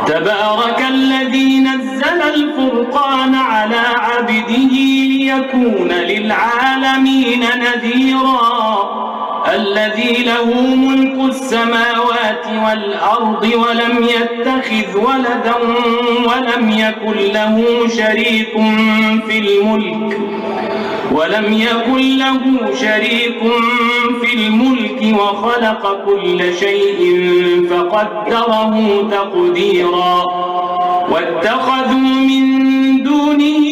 تبارك الذي نزل الفرقان على عبده ليكون للعالمين نذيرا الذي له ملك السماوات والأرض ولم يتخذ ولدا ولم يكن له شريك في الملك وخلق كل شيء فقدره تقديرا واتخذوا من دونه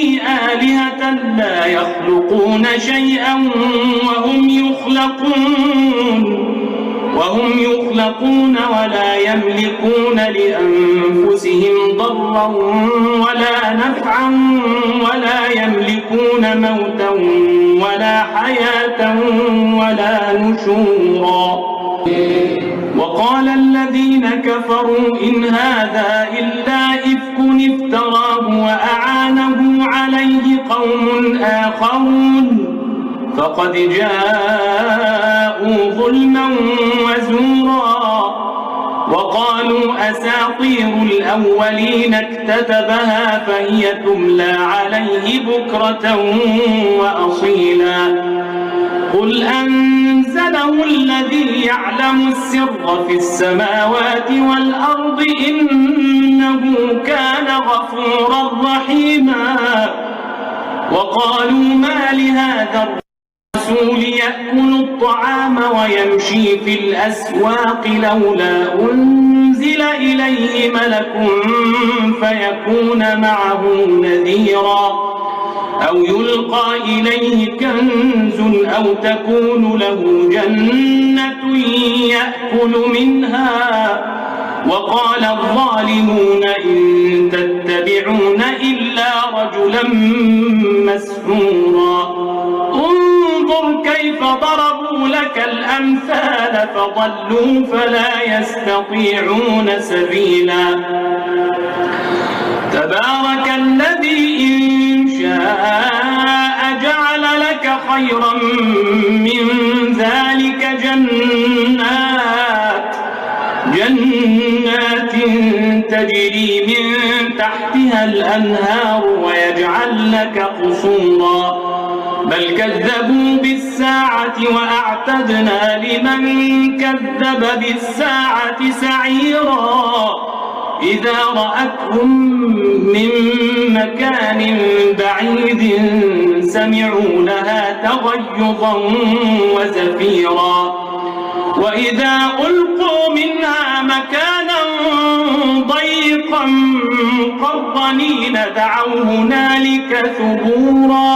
آلهة لا يخلقون شيئا وهم يخلقون ولا يملكون لأنفسهم ضرا ولا نفعا ولا يملكون موتا ولا حياة ولا نشورا. وقال الذين كفروا إن هذا إلا إفك افتراه وأعانه عليه قوم آخرون فقد جاءوا ظلما وزورا. وقالوا أساطير الأولين اكتتبها فهي تملى عليه بكرة وأصيلا. قل أنزله الذي يعلم السر في السماوات والأرض إنه كان غفورا رحيما. وقالوا ما لهذا الرسول يأكل الطعام ويمشي في الأسواق لولا أنزل إليه ملك فيكون معه نذيرا أو يلقى إليه كنز أو تكون له جنة يأكل منها. وقال الظالمون إن تتبعون إلا رجلا مسحورا. انظر كيف ضربوا لك الأمثال فضلوا فلا يستطيعون سبيلا. تبارك الذي إن شاء جعل لك خيرا من ذلك جنات تجري من تحتها الأنهار ويجعل لك قصورا بل كذبوا بالساعة وأعتدنا لمن كذب بالساعة سعيرا. إذا رأتهم من مكان بعيد سمعوا لها تغيظا وزفيرا وإذا ألقوا منها مكانا ضيقا مقرنين دعوا هنالك ثبورا.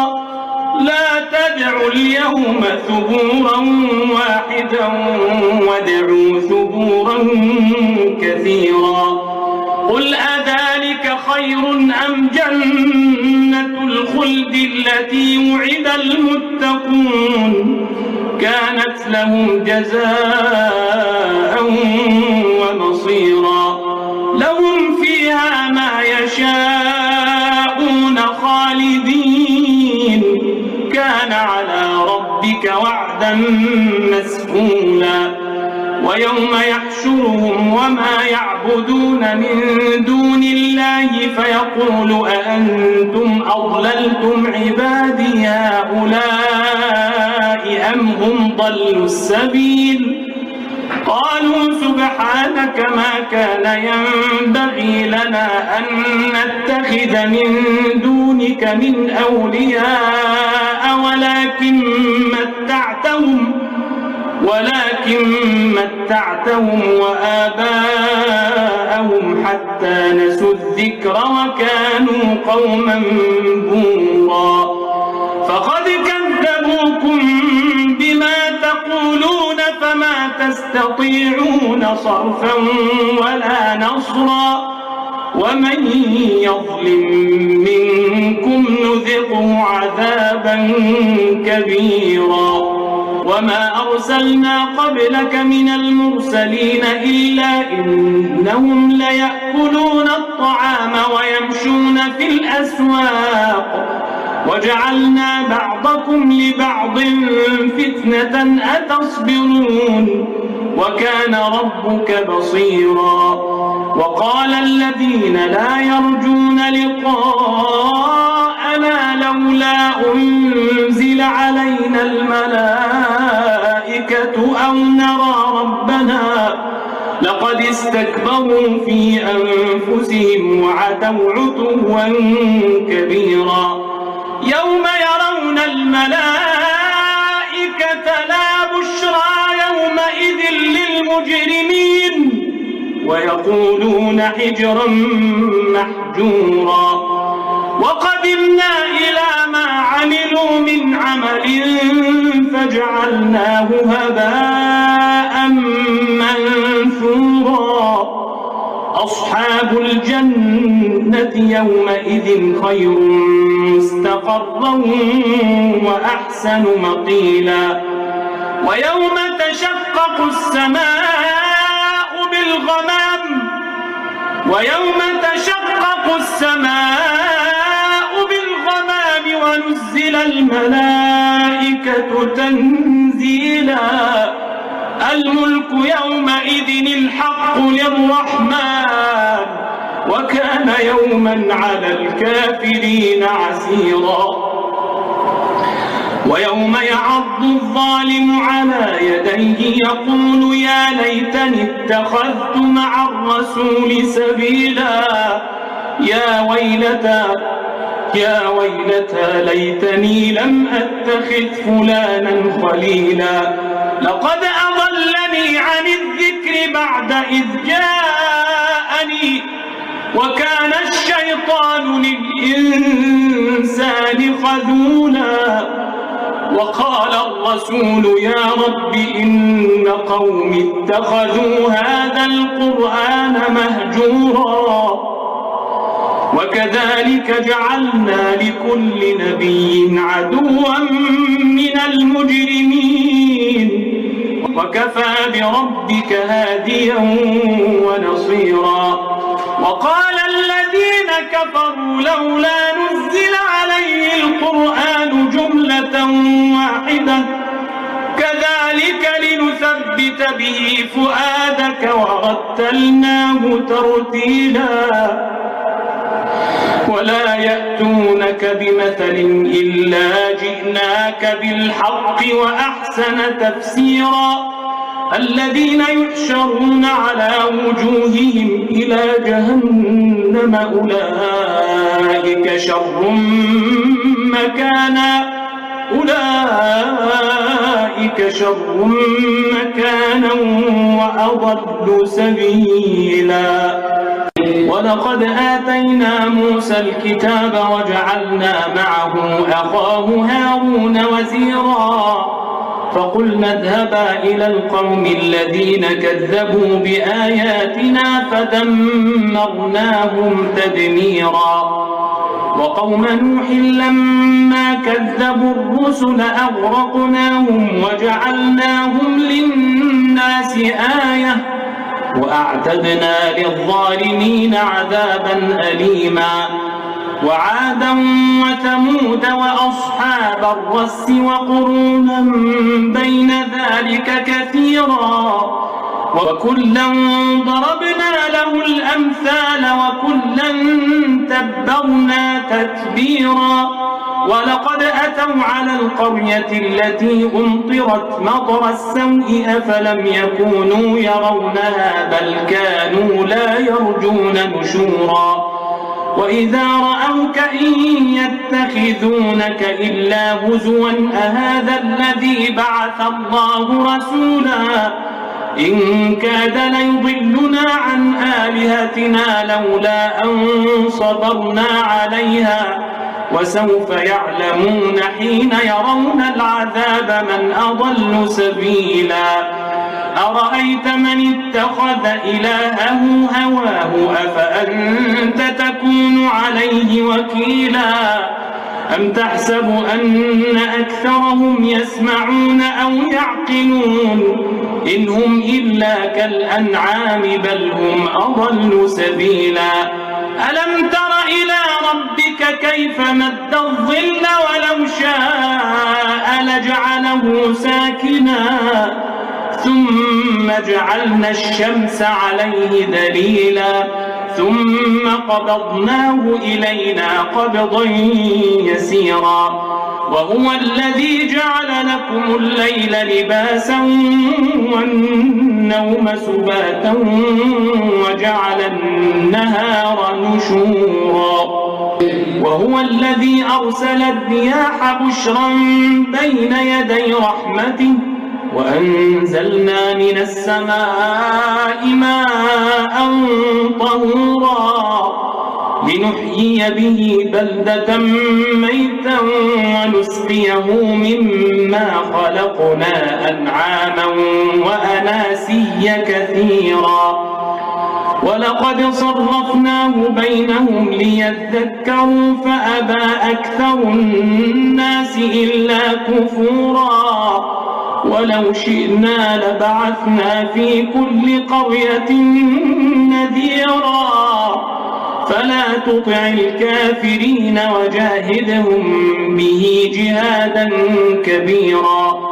لا تدعوا اليوم ثبورا واحدا وادعوا ثبورا كثيرا. قل أذلك خير أم جنة الخلد التي وعد المتقون كانت لهم جزاء ومصيرا. لهم فيها ما يشاءون خالدين كان على ربك وعدا مسئولا. ويوم يحشرهم وما يعبدون من دون الله فيقول أأنتم أضللتم عبادي هؤلاء أم هم ضلوا السبيل قالوا سبحانك ما كان ينبغي لنا أن نتخذ من دونك من أولياء ولكن متعتهم وآباءهم حتى نسوا الذكر وكانوا قوما بورا. فقد كذبوكم بما تقولون فما تستطيعون صرفا ولا نصرا ومن يظلم منكم نذقه عذابا كبيرا. وما أرسلنا قبلك من المرسلين إلا إنهم ليأكلون الطعام ويمشون في الأسواق وجعلنا بعضكم لبعض فتنة أتصبرون وكان ربك بصيرا. وقال الذين لا يرجون لقاءنا لولا أنزل علينا الملائكة أو نرى ربنا لقد استكبروا في أنفسهم وعتوا عتوا كبيرا يوم يرون الملائكة لا بشرى يومئذ للمجرمين ويقولون حجرا محجورا وقدمنا إلى ما عملوا من عمل فجعلناه هباء منثورا أصحاب الجنة يومئذ خير مستقرا وأحسن مقيلا ويوم تشقق السماء بالغمام ونزل الملائكة تنزيلا الملك يومئذ الحق للرحمن وكان يوما على الكافرين عسيرا ويوم يعض الظالم على يديه يقول يا ليتني اتخذت مع الرسول سبيلا يا ويلتى ليتني لم أتخذ فلانا خليلا لقد أضلني عن الذكر بعد إذ جاءني وكان الشيطان للإنسان خذولا وقال الرسول يا رب إن قومي اتخذوا هذا القرآن مهجورا وكذلك جعلنا لكل نبي عدوا من المجرمين وكفى بربك هاديا ونصيرا وقال الذين كفروا لولا نزل عليه القرآن جملة واحدة كذلك لنثبت به فؤادك ورتلناه ترتيلا ولا يأتونك بمثل إلا جئناك بالحق وأحسن تفسيرا الذين يحشرون على وجوههم إلى جهنم أولئك شر مكانا وأضل سبيلا ولقد آتينا موسى الكتاب وجعلنا معه أخاه هارون وزيرا فقلنا اذهبا إلى القوم الذين كذبوا بآياتنا فدمرناهم تدميرا وقوم نوح لما كذبوا الرسل أغرقناهم وجعلناهم للناس آية وأعتدنا للظالمين عذابا أليما وعادا وثمود وأصحاب الرس وقرونا بين ذلك كثيرا وكلا ضربنا له الأمثال وكلا تبرنا تتبيرا ولقد أتوا على القرية التي أمطرت مطر السوء أفلم يكونوا يرونها بل كانوا لا يرجون نشورا وإذا رأوك إن يتخذونك إلا هزوا أهذا الذي بعث الله رسولا إن كاد ليضلنا عن آلهتنا لولا أن صبرنا عليها وسوف يعلمون حين يرون العذاب من أضل سبيلا أرأيت من اتخذ إلهه هواه أفأنت تكون عليه وكيلا أم تحسب أن أكثرهم يسمعون أو يعقلون إن هم إلا كالأنعام بل هم أضل سبيلا ألم تر إلى ربك كيف مد الظل ولو شاء لجعله ساكنا ثم جعلنا الشمس عليه دليلا ثم قبضناه إلينا قبضا يسيرا وهو الذي جعل لكم الليل لباسا والنوم سباتا وجعل النهار نشورا وهو الذي أرسل الرياح بشرا بين يدي رحمته وأنزلنا من السماء ماء طهورا لنحيي به بلدة ميتا ونسقيه مما خلقنا أنعاما وأناسيا كثيرا ولقد صرفناه بينهم ليذكروا فأبى أكثر الناس إلا كفورا ولو شئنا لبعثنا في كل قرية نذيرا فلا تطع الكافرين وجاهدهم به جهادا كبيرا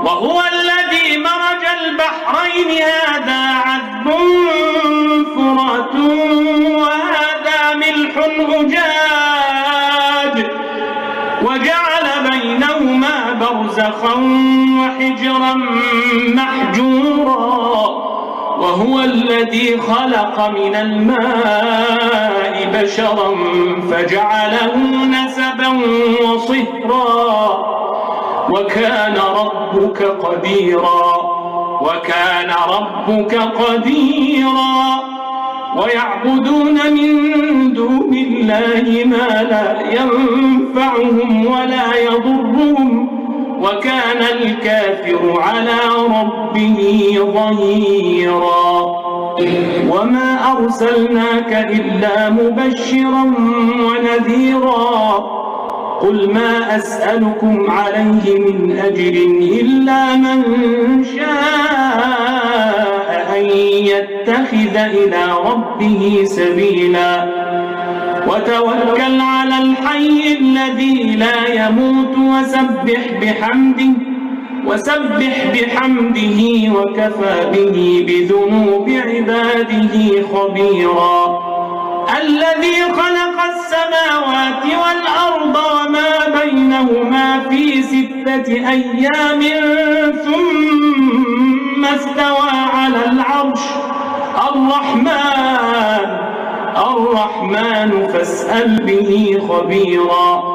وهو الذي مرج البحرين هذا عذب فرات وهذا ملح أجاج وجعل بينهما برزخا وحجرا محجورا وهو الذي خلق من الماء بشرا فجعله نسبا وصهرا وكان ربك قديرا ويعبدون من دون الله ما لا ينفعهم ولا يضرهم وكان الكافر على ربه ظهيرا وما أرسلناك إلا مبشرا ونذيرا قل ما أسألكم عليه من أجر إلا من شاء أن يتخذ إلى ربه سبيلا وتوكل على الحي الذي لا يموت وسبح بحمده وكفى به بذنوب عباده خبيرا الذي خلق السماوات والأرض وما بينهما في 6 أيام ثم استوى على العرش الرحمن فاسأل به خبيرا